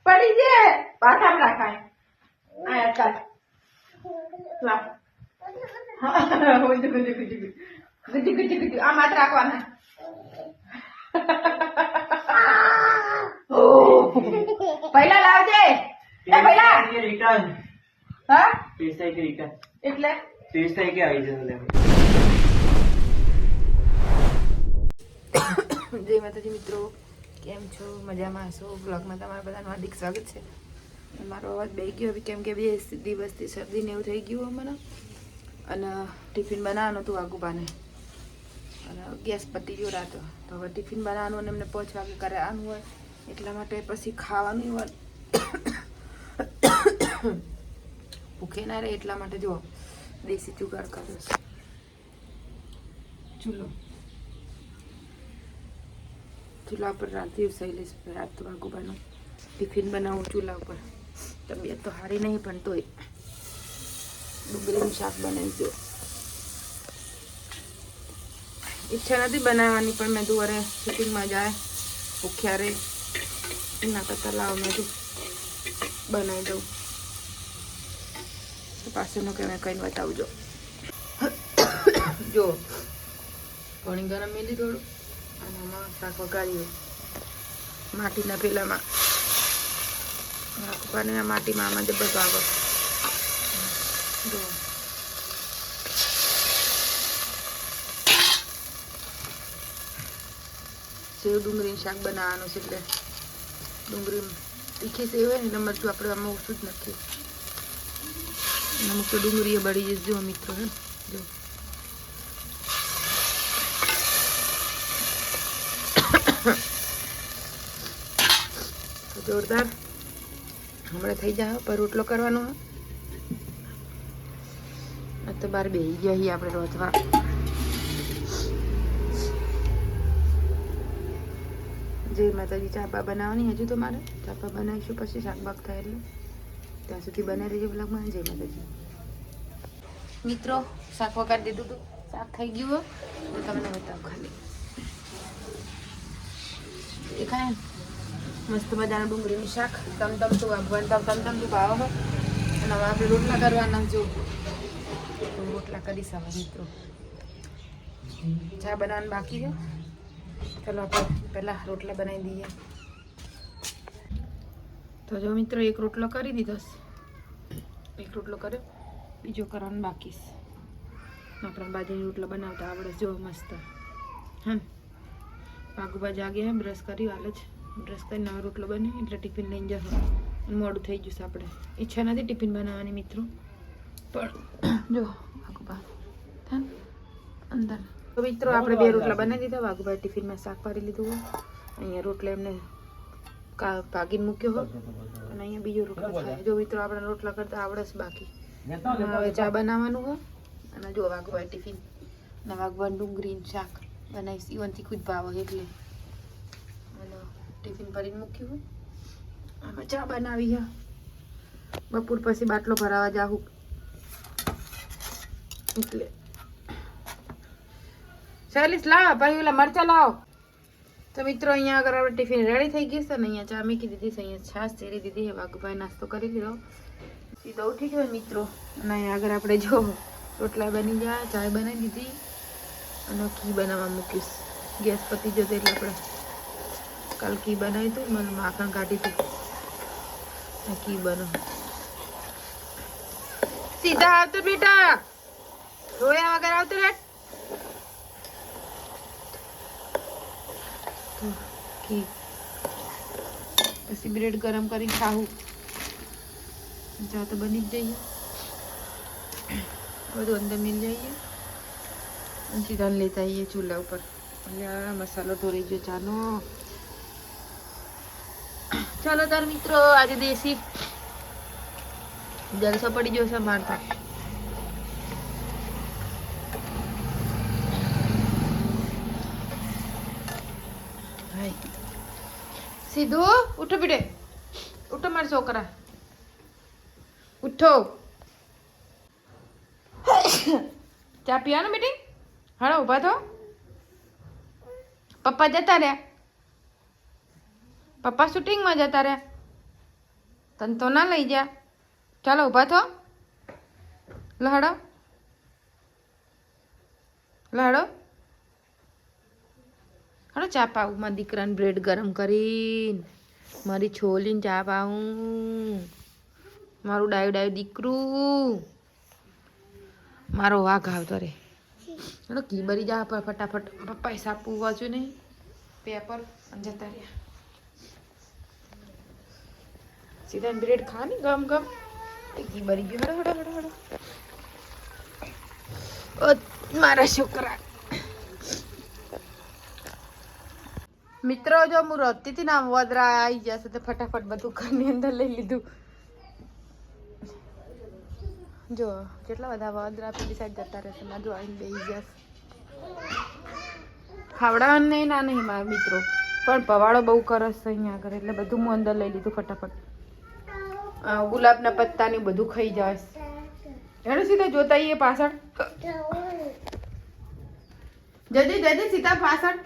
પડી જાય પાછા રાખાય આયા ચાલ લા ગુજુ ગુજુ ગુજુ ગુજુ ગુજુ ગુજુ આ માત્ર રાખવાના પહેલા લાવજે એ પહેલા રિટર્ન હા 30 તારીખે રિટર્ન એટલે 30 તારીખે આવી જશે જય માતાજી મિત્રો, કેમ છો? મજામાં છો? બ્લોગમાં તમારા બધાનું હાર્દિક સ્વાગત છે. મારો અવાજ બેસી ગયો કેમ કે 2 દિવસથી શરદીને એવું થઈ ગયું મને, અને ટિફિન બનાવવાનું હતું આગુબાને, અને ગેસ પતી ગયો રાતો, તો હવે ટિફિન બનાવવાનું અને એમને 5 વાગે કરવાનું હોય, એટલા માટે પછી ખાવાનું હોય ભૂખે ના રહે, એટલા માટે જો દેશી જુગાડ કર્યો છે. ચૂલા ઉપર રાંધી શૈલેષ રાત વાગુબાનું ટિફિન બનાવું ચૂલા ઉપર. તબિયત તો સારી નહીં પણ તોય ડુંગળીનું શાક બનાવીજો. ઈચ્છા નથી બનાવવાની પણ મેં તું અરે શૂટિંગમાં જાય ભૂખ્યા રે એના કરતાં લાવ મેં તું બનાવી દઉં. પાછળનું કે મેં કંઈ બતાવજો. જો પાણી ગરમ મેલી થોડું અને આમાં શાક વગાડ્યું માટીના પેલામાં નાખવાને, માટીમાં આમાં જબર ભાગો. જો સેવ ડુંગળીનું શાક બનાવવાનું છે, એટલે ડુંગળી તીખી સેવ હોય ને મરચું આપણે આમાં ઓછું જ નાખીએ. અમુક તો ડુંગળી બળી જશે જો મિત્રો. હે જો જોરદાર હમણાં થઈ જાય પર રોટલો કરવાનો. તો બાર બેસી ગયા છીએ આપણે રોજવા. જય માતાજી. ચાપા બનાવવાની હજુ તો મારે ચાપા બનાવીશું, પછી શાકબાક થાય એટલે ત્યાં સુધી બનાવી રહીજો બ્લોગમાં. જય માતાજી મિત્રો. શાક વગાડી દીધું હતું, શાક થઈ ગયું હોય તો તમને બતાવું. ખાલી દેખાય મસ્ત મજાનું ડુંગળીનું શાક તમતમતું ભગવાન તમતમતું ભાવ હોય. અને હવે આપણે રોટલા કરવાના. જો રોટલા કરીશ હવે મિત્રો. ચા બનાવવાનું બાકી છે, ચાલો આપણે પહેલાં રોટલા બનાવી દઈએ. તો જો મિત્રો એક રોટલો કરી દીધો, એક રોટલો કર્યો, બીજો કરવાનો બાકી છે. આપણે બાજરીની રોટલો બનાવતા આવડે જો મસ્ત. હા વાઘુબા જાગે હે, બ્રશ કર્યું હાલ જ બ્રશ કરીને નવો રોટલો બને એટલે ટિફિન લઈને જશો. મોડું થઈ જશે. આપણે ઈચ્છા નથી ટિફિન બનાવવાની મિત્રો, પણ જો વાઘુબા થાય અંદર. તો મિત્રો આપણે 2 રોટલા બનાવી દીધા. વાઘુભાઈ ટિફિનમાં શાક પાડી લીધું હોય, અહીંયા રોટલા એમને ભાગીને મૂક્યો હોય, અને અહીંયા બીજો રોટલો થાય. જો મિત્રો આપણે રોટલા કરતા આવડે છે બાકી. હવે ચા બનાવવાનું હોય, અને જો વાઘુભાઈ ટિફિન અને વાઘુભાઈ ડુંગળીનું શાક બનાવીશ. ઈવનથી ખુદ ભાવ એટલે અને ટિફિન ભરીને મૂક્યું હોય. આમાં ચા બનાવી છે. બપોર પછી બાટલો ભરાવા જાઉં એટલે. ચાલીસ લાવો પછી ઓલા મરચા લાવો. તો મિત્રો અહીંયા આગળ આપણે ટિફિન રેડી થઈ ગઈ છે ને અહીંયા ચા મૂકી દીધી છે, અહીંયા છાશ ચેરી દીધી છે. વાઘુભાઈ નાસ્તો કરી લીધો, સીધો ઉઠી ગયો મિત્રો. અને અહીંયા આગળ આપણે જો રોટલા બની જાય, ચાય બનાવી દીધી અને ઘી બનાવવા મૂકીશ. ગેસ પતી જતો એટલે આપણે કાલ ઘી બનાવ્યું હતું, મને માખણ કાઢી હતું. ઘી બનો સીધા આવતો બેટા, રોયા વગર આવતો બેટ. ઘી પછી બ્રેડ ગરમ કરી ખાવું. ચા તો બની જ જઈએ, બધું અંદર મિલ જઈએ અને સીધા લેતા આવીએ ચૂલા ઉપર. એટલે આ મસાલો ઢોળી ગયો ચાનો. ચાલો તાર મિત્રો આજે દેશી જલસો પડી ગયો છે મારતા. સીધું ઉઠો પીડે, ઉઠો મારા છોકરા, ઉઠો. ચા પીવાનું બેટી? હળો ઊભા થો. પપ્પા જતા રહ્યા. પપ્પા શૂટિંગમાં જતા રહ્યા. તને તો ના લઈ જા. ચાલો ઊભા થો. લહડો લહડો. હળો ચા પાવું મારા દીકરાને બ્રેડ ગરમ કરીને મારી છોલીને ચા પાવું. મારું ડાયું ડાયું દીકરું મારો વાઘ આવતો રે. હળો ઘી બરી જા પર ફટાફટ. પપ્પાએ સાપવું વાંચ્યું નહીં પેપર જતા રહ્યા. સીધા બ્રેડ ખા ને ગમ ગમ. ઘી બરી ગયું. હડો હડો હડો હડો. ઓ મારા છોકરા. મિત્રો જો હું રડતી હતી ને વદરા આવી જશે તો ફટાફટ બધું ઘરની અંદર લઈ લીધું. જો કેટલા બધા વદરા પેલી સાઈડ જતા રહેશે. બાજુ આવીને બેસી જશે. ખાવડાવવાનું નહીં ના નહીં મારા મિત્રો, પણ પવાડો બહુ કરસ છે અહીંયા આગળ એટલે બધું હું અંદર લઈ લીધું ફટાફટ. ગુલાબના પત્તાની બધું ખાઈ જાય. હેડો સીધા જોતા આવીએ પાછળ. જજે જજે સીધા પાછળ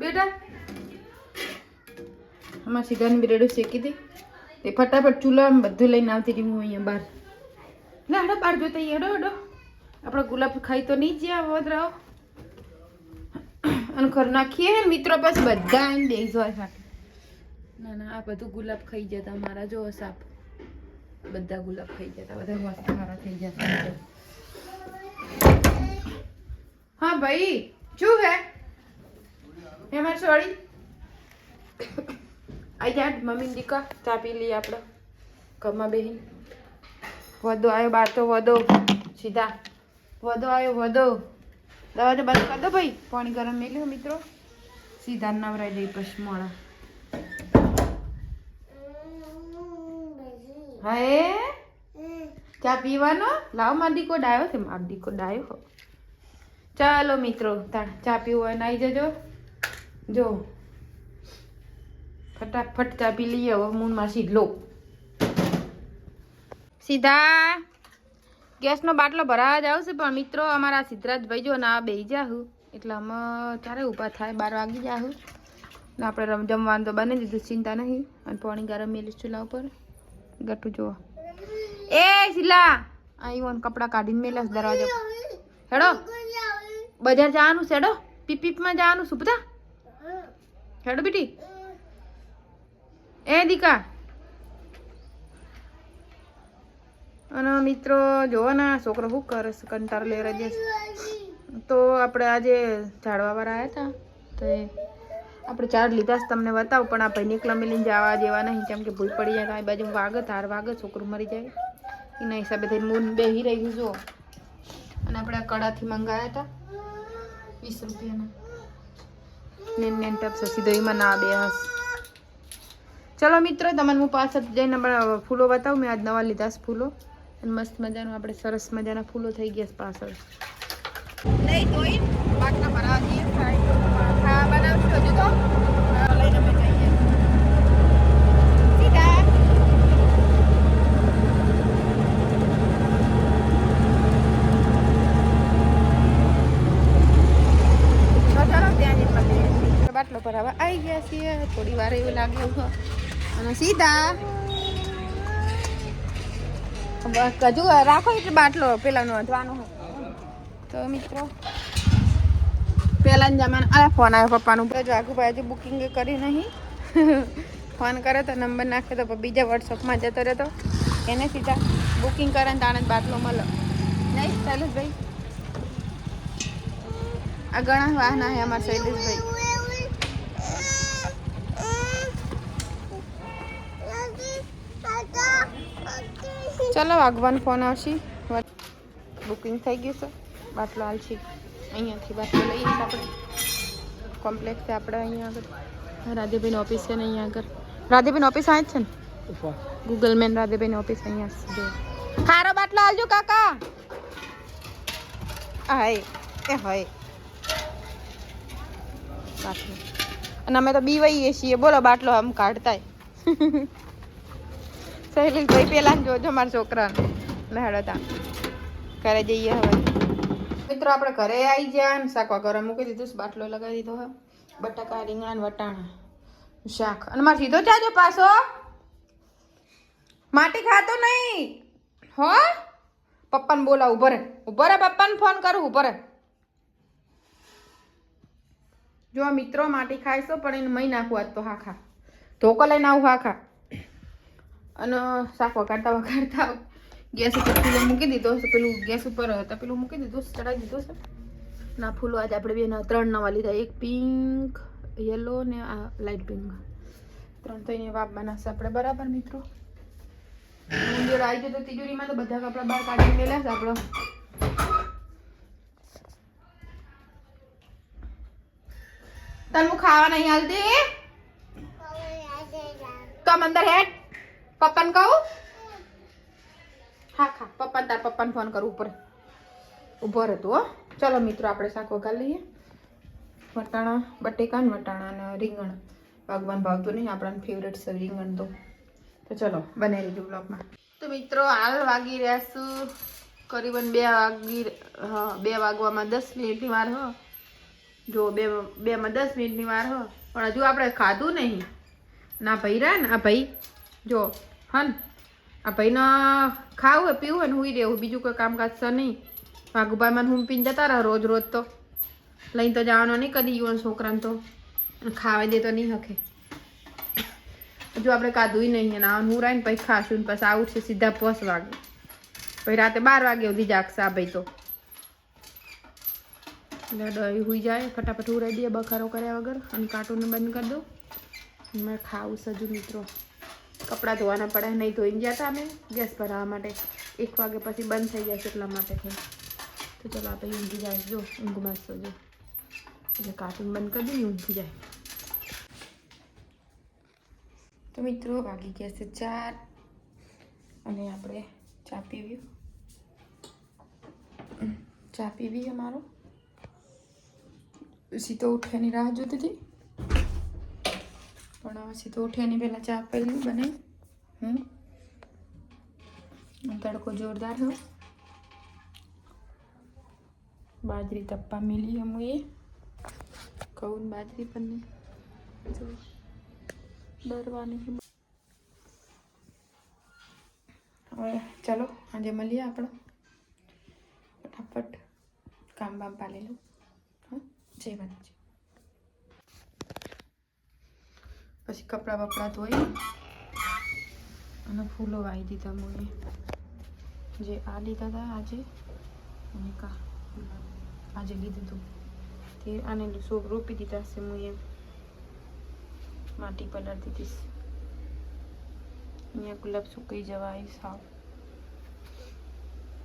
બેટા. આમાં સીધાની બ્રેડો શેકી દે. તે ફટાફટ ચૂલામાં બધું લઈને આવતી હતી હું અહીંયા બહાર. ના હેડો બહાર જોતા આવીએ. હેડો હેડો. આપણે ગુલાબ ખાઈ તો નહીં જ્યાં વદરાઓ અને ઘર નાખીએ હે મિત્રો. પછી બધા એમ બેસી જાય સાથે. ના ના આ બધું ગુલાબ ખાઈ જતા મારા. જો સાપ બધા ગુલાબ ખાઈ જતા. બધા મસ્ત મારા થઈ જતા. હા ભાઈ શું હે મારી સોળી? આઈ જા મમ્મી દીકા ચા પી લઈએ આપણે ઘરમાં બેસી. વધો આવ્યો બાર તો વધો સીધા. વધો આવ્યો વધો. દરવાજો બંધ કરી દો ભાઈ. પાણી ગરમ મેલ્યું મિત્રો. સીધા નવરાઈ દઈ પછી મોડા. હા એ ચા પીવાનો લાવ. માર દીકો ડાયો છે. માર દીકો ડાયો. ચાલો મિત્રો ચા પીવું હોય ને આવી જજો. જો ફટાફટ ચા પી લઈએ. હવે મૂન માં સીધલો સીધા ગેસનો બાટલો ભરાવા જ આવશે. પણ મિત્રો અમારા સિદ્ધરાજભાઈ જો ના બેસી જાહું એટલે અમે ચારે ઊભા થાય. 12 વાગી જાહું ને આપણે જમવાનું તો બની દીધું. ચિંતા નહીં. અને પાણી ગરમ મેલીશ ચૂલા ઉપર. ગટું જુઓ એ શીલા અહીં કપડાં કાઢીને મેલાસ દરવાજા. હેડો બજાર જવાનું છે. હેડો પીપીપમાં જવાનું શું બધા. હેડો બેટી. એ દીકા. અને મિત્રો જોવો ને છોકરો શું કરે છે. કંટાળો લેવા દે. તો આપણે આજે ઝાડવાવાળા આવ્યા હતા તો આપણે ઝાડ લીધા છે તમને બતાવું. પણ આ ભાઈને એકલા મેલીને જવા જેવા નહીં કેમ કે ભૂલ પડી જાય. આ બાજુ વાગે તાર વાગે છોકરું મરી જાય. એના હિસાબે થઈને મૂન બેસી રહ્યું જો. અને આપણે આ કડાથી મંગાવ્યા હતા 20 રૂપિયાના. નેન ટપ સીધો એમાં ના બે હસ. ચલો મિત્રો તમને હું પાછળ જઈને ફૂલો બતાવું. મેં આજ નવા લીધા છે ફૂલો. અને મસ્ત મજાનું આપણે સરસ મજાના ફૂલો થઈ ગયા પાછળ. લઈ ધોઈ બાટલા ભરાવા જઈએ. હા બનાવશું હજુ તો લઈને અમે જઈએ સીધા. બાટલો ભરાવા આવી ગયા છીએ. થોડી વાર એવું લાગે અને સીધા હજુ રાખો એટલે બાટલો પેલા નોંધવાનો હોય તો મિત્રો. પહેલાં જમાના આ ફોન આવ્યો પપ્પાનું. જાગુભાઈ હજુ બુકિંગ કરી નહીં. ફોન કરે તો નંબર નાખે તો બીજા વોટ્સઅપમાં જતો રહેતો. એને સીધા બુકિંગ કરે ને તાણે જ બાટલો મળે નહીં. શૈલેષભાઈ આ ઘણા વાહના છે અમારા શૈલેષભાઈ. ચલો વાગવાનો ફોન આવશે. બુકિંગ થઈ ગયું છે. બાટલો હાલશે અહીંયાથી. બાટલો લઈએ છીએ આપણે. કોમ્પ્લેક્સ છે આપણે અહીંયા આગળ. રાધેભાઈની ઓફિસ છે ને અહીંયા આગળ. રાધેભાઈની ઓફિસ આ જ છે ને. ગૂગલ મેન રાધેભાઈની ઓફિસ અહીંયા જો. ખારો બાટલો હાલજો કાકા. હાય એ હોય બાટલો. અને અમે તો બીવાઈએ છીએ બોલો બાટલો આમ કાઢતાય. શૈલેષભાઈ પેલા જોજો મારા છોકરાને લહેડતા કરે જઈએ. હવે મિત્રો આપણે ઘરે આવી ગયા ને શાક વગર મૂકી દીધું, બાટલો લગાવી દીધો હા, બટાકા રીંગણા ને વટાણા શાક. અને મારે સીધો ચાજો પાછો, માટી ખાતો નહીં હો. પપ્પાને બોલાવ, ઉભો રે પપ્પાને ફોન કરું, ઉભો રે. જો મિત્રો માટી ખાઈશો પણ એને મહી નાખવું આજ તો હાખા ધોકો લઈને આવું હાખા. અને શાક વગાડતા ગેસ ઉપર ફૂલો મૂકી દીધો છે, પેલું ગેસ ઉપર પેલું મૂકી દીધું ચડાવી દીધું છે ના. ફૂલો આજે આપણે બે 3 નવા લીધા, એક પિંક યલો ને આ લાઇટ પિંક, 3 તો એને વાપ બનાવશે આપણે બરાબર મિત્રો. મંદિર આવી ગયો તો તિજોરીમાં તો બધા કપડા બહાર કાઢી મેલ્યા છે આપણો. તને હું ખાવા નહીં હાલતી તો અંદર હેડ પપ્પાને કહું. હા ખા પપ્પાને, તાર પપ્પાને ફોન કરું ઉપર ઉભો રહેતો હો. ચલો મિત્રો આપણે શાક વઘારી લઈએ. વટાણા બટેકા ને વટાણા ને રીંગણ, ભગવાન ભાવતું નહીં, આપણાને ફેવરેટ છે રીંગણ તો ચલો બનાવી લીધું બ્લોગમાં. તો મિત્રો હાલ વાગી રહ્યા છું કરીબન 2 વાગવામાં 10 મિનિટની વાર હો. જો 2 માં 10 મિનિટની વાર હો, પણ હજુ આપણે ખાધું નહીં. ના ભાઈ રહ્યા ને આ ભાઈ જો હન, આ ભાઈને ખાવું હોય પીવું હોય ને હુઈ રહેવું, બીજું કોઈ કામકાજ છે નહીં. વાઘુભાઈ મને હું પીને જતા રહે રોજ રોજ, તો લઈને તો જવાનો નહીં કદી યુવાન છોકરાને, તો ખાવા દે તો નહીં હકે. જો આપણે કાધું નહીં અને હું રાઈને પછી ખાશું ને પછી આવું છે સીધા 5 વાગે, પછી રાતે 12 વાગે સુધી જાગશે આ ભાઈ તો. એટલે દહીં હુઈ જાય ફટાફટ ઉરાઈ દે બખારો કર્યા વગર, અને કાર્ટૂનને બંધ કરી દઉં. મારે ખાવું સજુ મિત્રો, કપડાં ધોવાના પડે નહીં, ધોઈને ગયા હતા અમે ગેસ ભરાવા માટે, 1 વાગે પછી બંધ થઈ જશે એટલા માટે થઈ. તો ચલો આપણે ઊંઘી જાય, જો ઊંઘમાં જો એટલે કાર્ટૂન બંધ કરી દઈએ ઊંઘી જાય. તો મિત્રો વાગી ગયા છે 4 અને આપણે ચા પીવી અમારો. સીતો ઉઠવાની રાહ જોતી હતી પણ સીતો ઉઠ્યાની પહેલાં ચા પહેલી બને. તડકો જોરદાર हो. બાજરી તપ્પા મિલી हम ये કહું બાજરી પણ ડરવાની. હવે ચલો આજે મળીએ આપણે ફટાફટ કામ બામ પાલી લો. હા જય માતાજી. પછી કપડાં બપડા ધોઈ અને ફૂલો વાવી દીધા મને, જે આ લીધા હતા આજે અને આજે લીધું હતું તે આને શોખ રોપી દીધા છે. હું એમ માટી પલાળી દીધીશ. અહીંયા ગુલાબ સુકાઈ જવા આવી સાવ,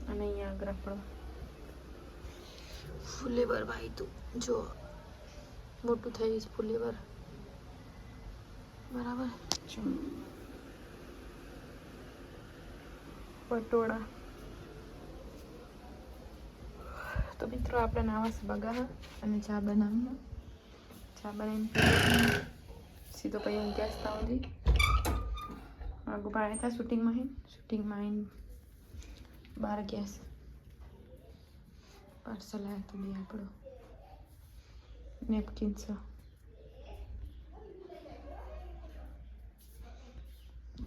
અને અહીંયા આગળ આપણો ફુલેવર વાવી હતું, જો મોટું થઈ ગયું ફુલેવર બરાબર. પટોળા તો મિત્રો આપણે નાવા છે બગા અને ચા બનાવીને સીધો પછી ગેસ તાવજી આગળ આવ્યા હતા શૂટિંગમાં આવીને 12 ગેસ પાર્સલ આવ્યા હતું બે આપણો નેપકિન્સ.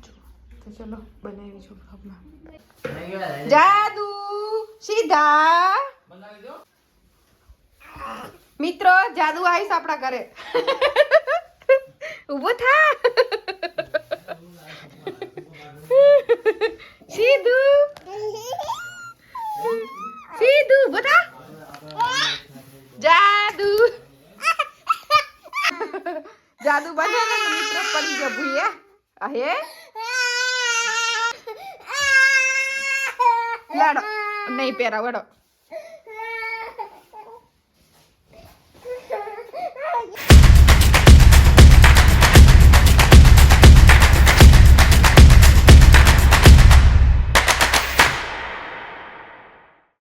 તો ચલો બનાવી છું બ્લોગમાં. જાદુ સીધા મિત્રો જાદુ આવીશ આપણા ઘરે. ઉભો થા સીધું ઉભો થા. જાદુ બને ને મિત્રો પડી ગયો ભૂયા હે લાડો નહીં પહેરા વડો